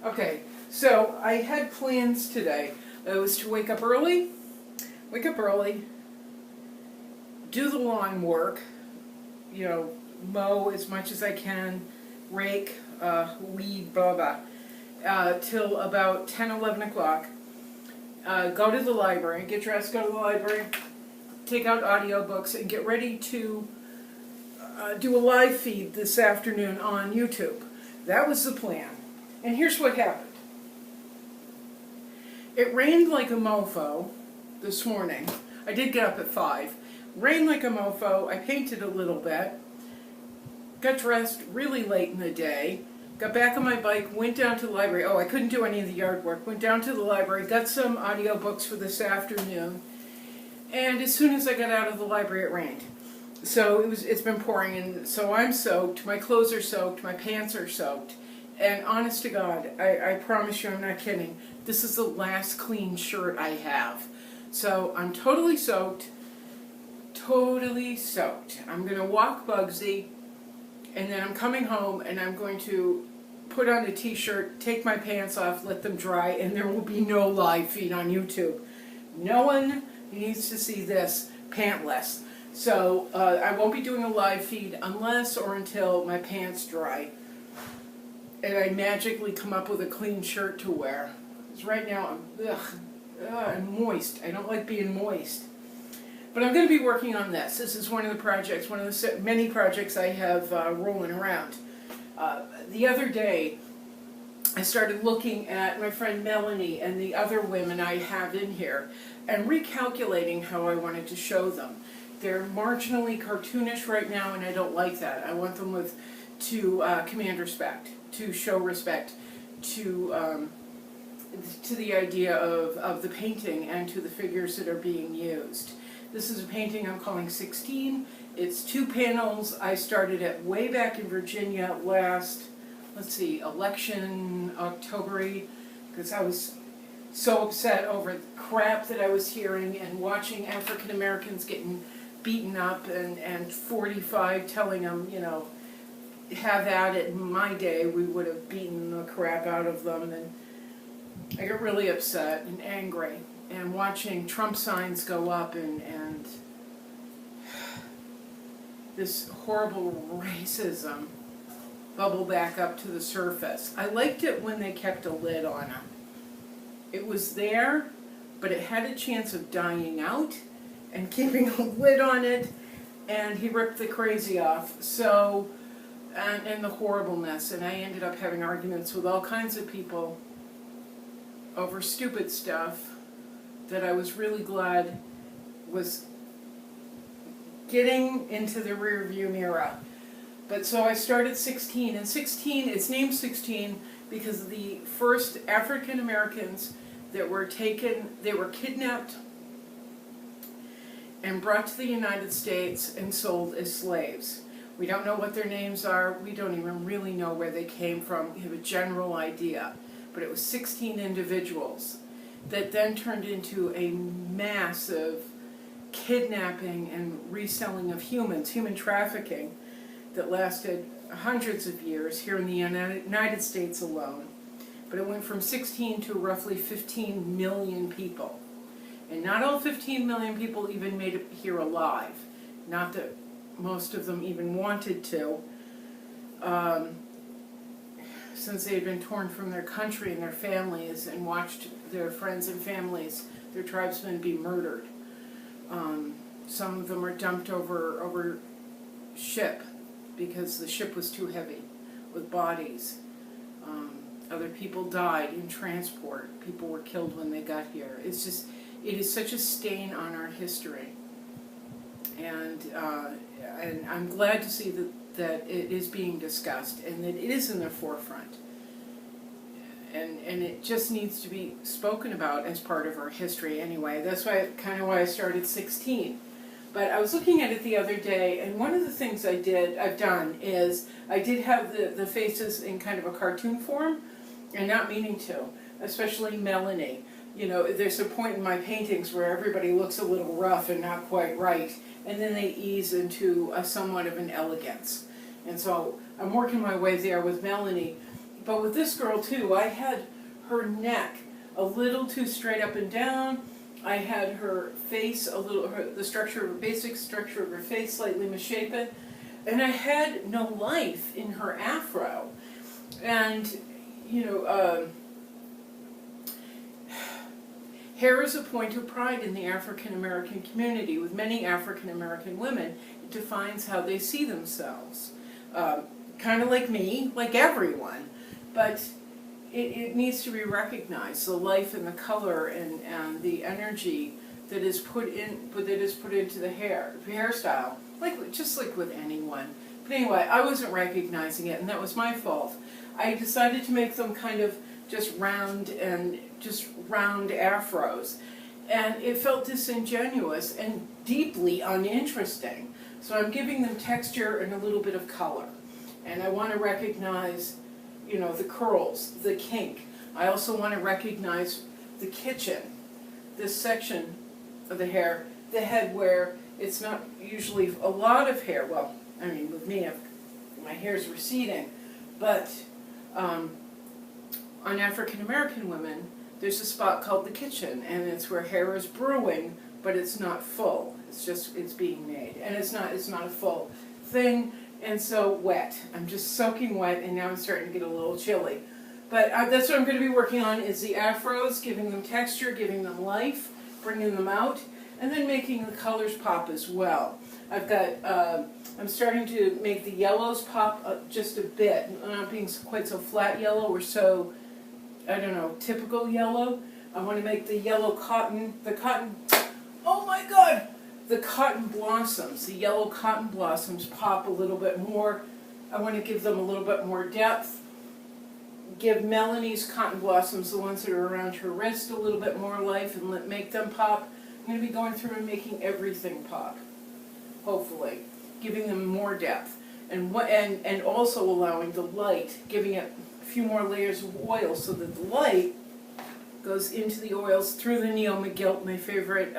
Okay, so I had plans today. It was to wake up early, do the lawn work, mow as much as I can, rake, weed, blah, blah, till about 10, 11 o'clock. Go to the library, get dressed, go to the library, take out audiobooks, and get ready to do a live feed this afternoon on YouTube. That was the plan. And here's what happened. It rained like a mofo this morning. I did get up at 5. Rained like a mofo. I painted a little bit. Got dressed really late in the day. Got back on my bike, went down to the library. Oh, I couldn't do any of the yard work. Went down to the library, got some audiobooks for this afternoon. And as soon as I got out of the library, it rained. So it's been pouring, and so I'm soaked. My clothes are soaked. My pants are soaked. And honest to God, I promise you, I'm not kidding, this is the last clean shirt I have. So I'm totally soaked. I'm going to walk Bugsy, and then I'm coming home, and I'm going to put on a t-shirt, take my pants off, let them dry, and there will be no live feed on YouTube. No one needs to see this pantless. So I won't be doing a live feed unless or until my pants dry and I magically come up with a clean shirt to wear. Because right now I'm moist. I don't like being moist. But I'm going to be working on this. This is one of the projects, one of the many projects I have rolling around. The other day, I started looking at my friend Melanie and the other women I have in here and recalculating how I wanted to show them. They're marginally cartoonish right now, and I don't like that. I want them to command respect, to show respect, to the idea of the painting and to the figures that are being used. This is a painting I'm calling 16. It's 2 panels. I started it way back in Virginia last, election October-y, because I was so upset over the crap that I was hearing and watching African Americans getting beaten up and 45 telling them, have at it. In my day, we would have beaten the crap out of them, and I got really upset and angry. And watching Trump signs go up and this horrible racism bubble back up to the surface. I liked it when they kept a lid on him. It was there, but it had a chance of dying out and keeping a lid on it, and he ripped the crazy off. So, and the horribleness, and I ended up having arguments with all kinds of people over stupid stuff that I was really glad was getting into the rearview mirror. But so I started 16, and 16, it's named 16 because the first African Americans that were kidnapped and brought to the United States and sold as slaves. We don't know what their names are. We don't even really know where they came from. We have a general idea. But it was 16 individuals that then turned into a massive kidnapping and reselling of humans, human trafficking, that lasted hundreds of years here in the United States alone. But it went from 16 to roughly 15 million people. And not all 15 million people even made it here alive. Not that most of them even wanted to, since they had been torn from their country and their families and watched their friends and families, their tribesmen, be murdered. Some of them are dumped over ship because the ship was too heavy with bodies. Other people died in transport. People were killed when they got here. It is such a stain on our history. And I'm glad to see that it is being discussed and that it is in the forefront. And it just needs to be spoken about as part of our history anyway. That's why I started 16. But I was looking at it the other day, and one of the things I've done is I did have the faces in kind of a cartoon form, and not meaning to, especially Melanie. There's a point in my paintings where everybody looks a little rough and not quite right, and then they ease into somewhat of an elegance. And so I'm working my way there with Melanie, But with this girl too, I had her neck a little too straight up and down. I had her face a little, the structure, basic structure of her face slightly misshapen. And I had no life in her afro. And, you know, hair is a point of pride in the African American community. With many African American women, it defines how they see themselves. Kind of like me, like everyone. But it needs to be recognized, the life and the color and the energy that is put into the hairstyle, just like with anyone. But anyway, I wasn't recognizing it, and that was my fault. I decided to make them kind of just round afros, and it felt disingenuous and deeply uninteresting. So I'm giving them texture and a little bit of color, and I want to recognize, you know, the curls, the kink. I also want to recognize the kitchen, this section of the hair, the head, where it's not usually a lot of hair. Well, I mean, with me, my hair's receding, but on African American women, there's a spot called the kitchen, and it's where hair is brewing, but it's not full. It's being made, and it's not a full thing. And so wet. I'm just soaking wet, and now I'm starting to get a little chilly. But that's what I'm going to be working on, is the afros, giving them texture, giving them life, bringing them out, and then making the colors pop as well. I'm starting to make the yellows pop just a bit, not being quite so flat yellow or so, I don't know, typical yellow. I want to make the yellow cotton, oh my God! The cotton blossoms, the yellow cotton blossoms pop a little bit more. I want to give them a little bit more depth. Give Melanie's cotton blossoms, the ones that are around her wrist, a little bit more life and make them pop. I'm going to be going through and making everything pop, hopefully. Giving them more depth. And also allowing the light, giving it a few more layers of oil so that the light goes into the oils through the Neo McGilt, my favorite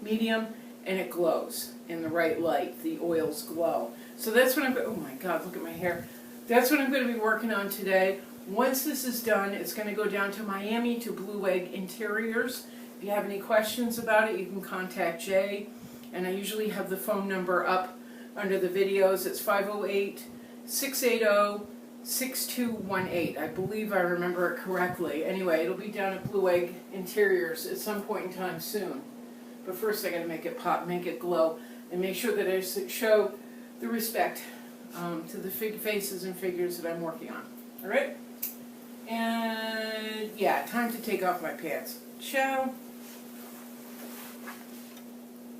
medium, and it glows in the right light. The oils glow. So that's what oh my God, look at my hair. That's what I'm going to be working on today. Once this is done, it's going to go down to Miami to Blue Egg Interiors. If you have any questions about it, you can contact Jay. And I usually have the phone number up under the videos. It's 508-680-6218. I believe I remember it correctly. Anyway, it'll be down at Blue Egg Interiors at some point in time soon. But first I got to make it pop, make it glow, and make sure that I show the respect to the faces and figures that I'm working on. All right? And yeah, time to take off my pants. Ciao.